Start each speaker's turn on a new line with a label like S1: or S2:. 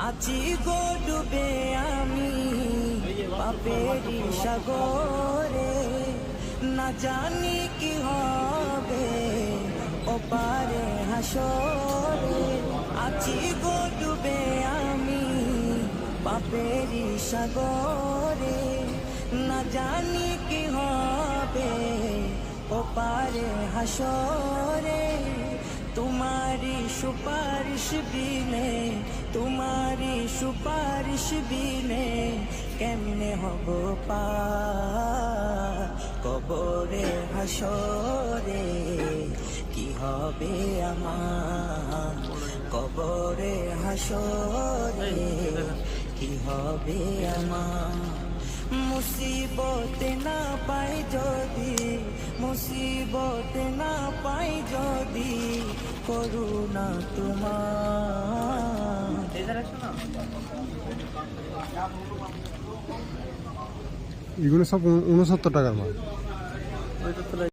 S1: আছি গো ডুবে আমি পাপেরি সাগরে, না জানি কি হবে ওপারে হাসরে। আছি গো ডুবে আমি পাপেরি সাগরে, না জানি কি হবে ওপারে হাসরে। तुम्हारी सुपारिश बिने, तुम्हारी सुपारिश बिने केमने हबो पार कबरे हासरे। কি হবে আমার কবরে হাসরে, কি হবে আমার। মুসিবতে না পাই যদি, মুসিবতে না পাই যদি করুণা তোমার।
S2: এগুলো সব 69 টাকার মাল।